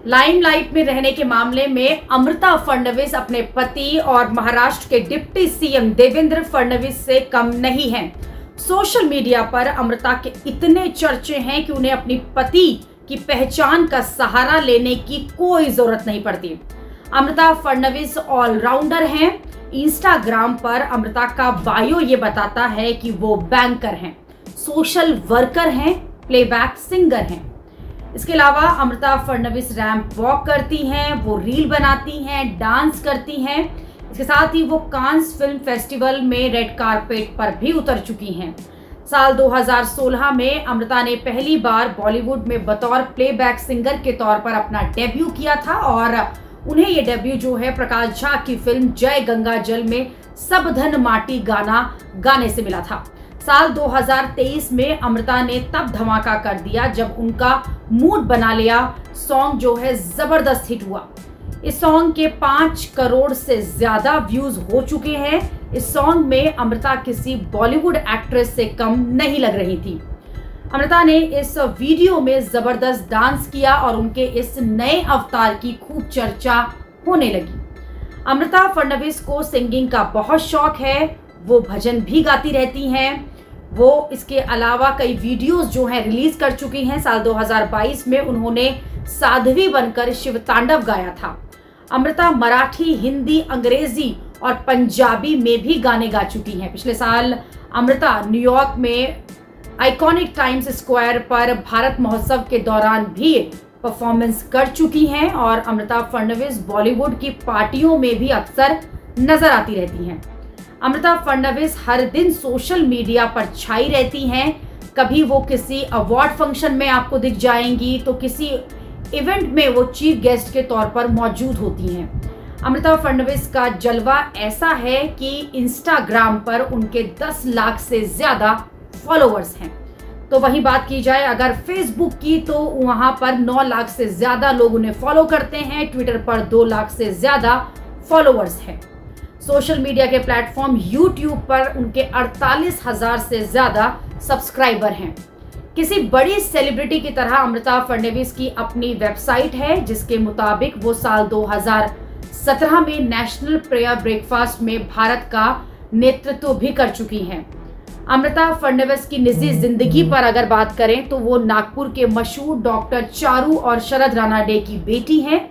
Limelight में रहने के मामले में अमृता फडणवीस अपने पति और महाराष्ट्र के डिप्टी सीएम देवेंद्र फडणवीस से कम नहीं हैं। सोशल मीडिया पर अमृता के इतने चर्चे हैं कि उन्हें अपनी पति की पहचान का सहारा लेने की कोई जरूरत नहीं पड़ती। अमृता फडणवीस ऑलराउंडर हैं। इंस्टाग्राम पर अमृता का बायो ये बताता है कि वो बैंकर हैं, सोशल वर्कर हैं, प्लेबैक सिंगर हैं। इसके अलावा अमृता फडणवीस रैंप वॉक करती हैं, वो रील बनाती हैं, डांस करती हैं। इसके साथ ही वो कांस फिल्म फेस्टिवल में रेड कारपेट पर भी उतर चुकी हैं। साल 2016 में अमृता ने पहली बार बॉलीवुड में बतौर प्लेबैक सिंगर के तौर पर अपना डेब्यू किया था और उन्हें ये डेब्यू जो है प्रकाश झा की फिल्म जय गंगा जल में सब धन माटी गाना गाने से मिला था। साल 2023 में अमृता ने तब धमाका कर दिया जब उनका मूड बना लिया सॉन्ग जो है जबरदस्त हिट हुआ। इस सॉन्ग के 5 करोड़ से ज्यादा व्यूज हो चुके हैं। इस सॉन्ग में अमृता किसी बॉलीवुड एक्ट्रेस से कम नहीं लग रही थी। अमृता ने इस वीडियो में जबरदस्त डांस किया और उनके इस नए अवतार की खूब चर्चा होने लगी। अमृता फडणवीस को सिंगिंग का बहुत शौक है, वो भजन भी गाती रहती हैं। वो इसके अलावा कई वीडियोस जो हैं रिलीज कर चुकी हैं। साल 2022 में उन्होंने साध्वी बनकर शिव तांडव गाया था। अमृता मराठी, हिंदी, अंग्रेजी और पंजाबी में भी गाने गा चुकी हैं। पिछले साल अमृता न्यूयॉर्क में आइकॉनिक टाइम्स स्क्वायर पर भारत महोत्सव के दौरान भी परफॉर्मेंस कर चुकी हैं और अमृता फडणवीस बॉलीवुड की पार्टियों में भी अक्सर नजर आती रहती हैं। अमृता फडणवीस हर दिन सोशल मीडिया पर छाई रहती हैं। कभी वो किसी अवार्ड फंक्शन में आपको दिख जाएंगी तो किसी इवेंट में वो चीफ गेस्ट के तौर पर मौजूद होती हैं। अमृता फडणवीस का जलवा ऐसा है कि इंस्टाग्राम पर उनके 10 लाख से ज्यादा फॉलोअर्स हैं। तो वही बात की जाए अगर फेसबुक की तो वहां पर 9 लाख से ज्यादा लोग उन्हें फॉलो करते हैं। ट्विटर पर 2 लाख से ज्यादा फॉलोअर्स हैं। सोशल मीडिया के प्लेटफॉर्म यूट्यूब पर उनके 48,000 से ज्यादा सब्सक्राइबर हैं। किसी बड़ी सेलिब्रिटी की तरह अमृता फडणवीस की अपनी वेबसाइट है जिसके मुताबिक वो साल 2017 में नेशनल प्रेयर ब्रेकफास्ट में भारत का नेतृत्व भी कर चुकी हैं। अमृता फडणवीस की निजी जिंदगी पर अगर बात करें तो वो नागपुर के मशहूर डॉक्टर चारू और शरद रानाडे की बेटी हैं।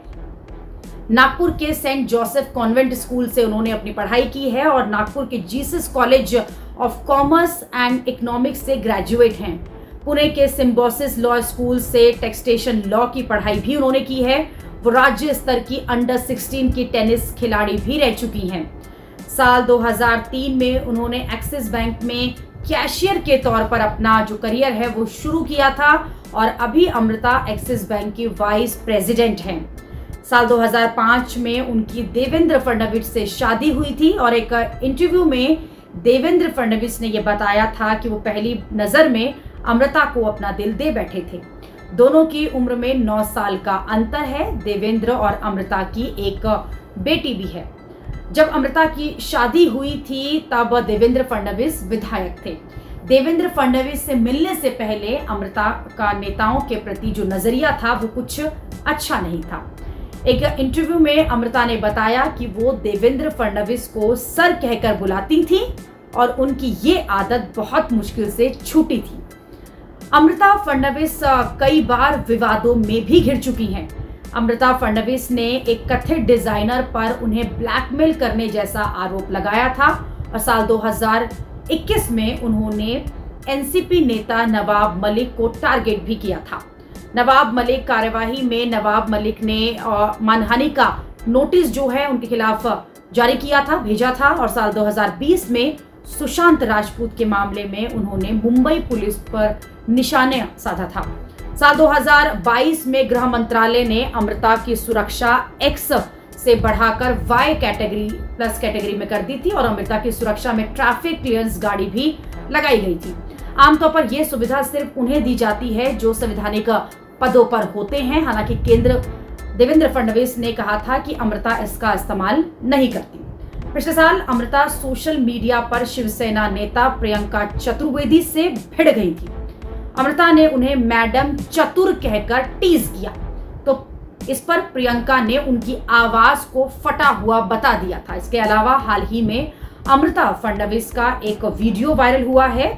नागपुर के सेंट जोसेफ कॉन्वेंट स्कूल से उन्होंने अपनी पढ़ाई की है और नागपुर के Jesus college of commerce and economics से ग्रेजुएट हैं। पुणे के सिम्बोसिस लॉ स्कूल से टैक्सेशन लॉ की पढ़ाई भी उन्होंने की है। वो राज्य स्तर की अंडर 16 की टेनिस खिलाड़ी भी रह चुकी हैं। साल 2003 में उन्होंने एक्सिस बैंक में कैशियर के तौर पर अपना जो करियर है वो शुरू किया था और अभी अमृता एक्सिस बैंक की वाइस प्रेसिडेंट हैं। साल 2005 में उनकी देवेंद्र फडणवीस से शादी हुई थी और एक इंटरव्यू में देवेंद्र फडणवीस ने यह बताया था कि वो पहली नजर में अमृता को अपना दिल दे बैठे थे। दोनों की उम्र में 9 साल का अंतर है। देवेंद्र और अमृता की एक बेटी भी है। जब अमृता की शादी हुई थी तब देवेंद्र फडणवीस विधायक थे। देवेंद्र फडणवीस से मिलने से पहले अमृता का नेताओं के प्रति जो नजरिया था वो कुछ अच्छा नहीं था। एक इंटरव्यू में अमृता ने बताया कि वो देवेंद्र फडणवीस को सर कहकर बुलाती थी और उनकी ये आदत बहुत मुश्किल से छूटी थी। अमृता फडणवीस कई बार विवादों में भी घिर चुकी हैं। अमृता फडणवीस ने एक कथित डिजाइनर पर उन्हें ब्लैकमेल करने जैसा आरोप लगाया था और साल 2021 में उन्होंने एनसीपी नेता नवाब मलिक को टारगेट भी किया था। नवाब मलिक कार्यवाही में नवाब मलिक ने मानहानि का नोटिस जो है उनके खिलाफ जारी किया था, भेजा था और साल 2020 में सुशांत राजपूत के मामले में उन्होंने मुंबई पुलिस पर निशाना साधा था। साल 2022 में गृह मंत्रालय ने अमृता की सुरक्षा एक्स से बढ़ाकर वाई कैटेगरी में कर दी थी और अमृता की सुरक्षा में ट्रैफिक क्लियरेंस गाड़ी भी लगाई गई थी। आमतौर पर यह सुविधा सिर्फ उन्हें दी जाती है जो संवैधानिक पदों पर होते हैं। हालांकि देवेंद्र फडणवीस ने कहा था कि अमृता इसका इस्तेमाल नहीं करती। पिछले साल अमृता सोशल मीडिया पर शिवसेना नेता प्रियंका चतुर्वेदी से भिड़ गई थी। अमृता ने उन्हें मैडम चतुर कहकर टीज किया। तो इस पर प्रियंका ने उनकी आवाज को फटा हुआ बता दिया था। इसके अलावा हाल ही में अमृता फडणवीस का एक वीडियो वायरल हुआ है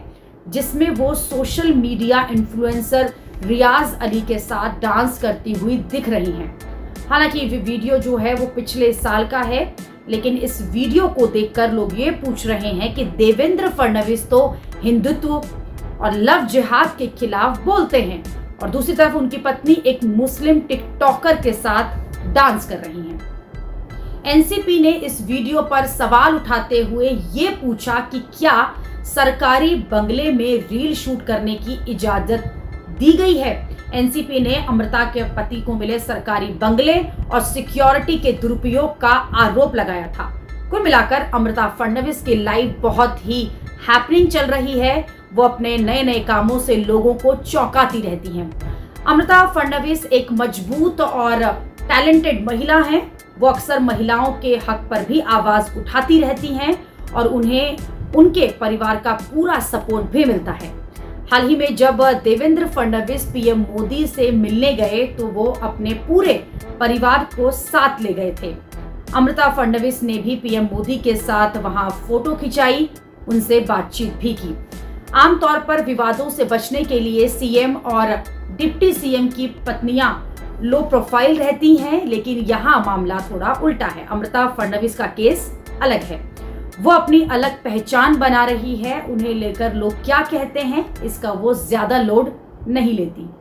जिसमें वो सोशल मीडिया इन्फ्लुएंसर रियाज अली के साथ डांस करती हुई दिख रही हैं। हालांकि ये वीडियो जो है वो पिछले साल का है, लेकिन इस वीडियो को देखकर लोग ये पूछ रहे हैं कि देवेंद्र फडणवीस तो हिंदुत्व और लव जिहाद के खिलाफ बोलते हैं और दूसरी तरफ उनकी पत्नी एक मुस्लिम टिकटॉकर के साथ डांस कर रही हैं। एनसीपी ने इस वीडियो पर सवाल उठाते हुए ये पूछा कि क्या सरकारी बंगले में रील शूट करने की इजाजत दी गई है। एनसीपी ने अमृता के पति को मिले सरकारी बंगले और सिक्योरिटी के दुरुपयोग का आरोप लगाया था। कुल मिलाकर अमृता फडणवीस की लाइफ बहुत ही हैपनिंग चल रही है। वो अपने नए नए कामों से लोगों को चौंकाती रहती हैं। अमृता फडणवीस एक मजबूत और टैलेंटेड महिला हैं। वो अक्सर महिलाओं के हक पर भी आवाज उठाती रहती हैं और उन्हें उनके परिवार का पूरा सपोर्ट भी मिलता है। हाल ही में जब देवेंद्र फडणवीस पीएम मोदी से मिलने गए तो वो अपने पूरे परिवार को साथ ले गए थे। अमृता फडणवीस ने भी पीएम मोदी के साथ वहां फोटो खिंचाई, उनसे बातचीत भी की। आमतौर पर विवादों से बचने के लिए सीएम और डिप्टी सीएम की पत्नियां लो प्रोफाइल रहती हैं, लेकिन यहाँ मामला थोड़ा उल्टा है। अमृता फडणवीस का केस अलग है। वो अपनी अलग पहचान बना रही है। उन्हें लेकर लोग क्या कहते हैं इसका वो ज्यादा लोड नहीं लेती।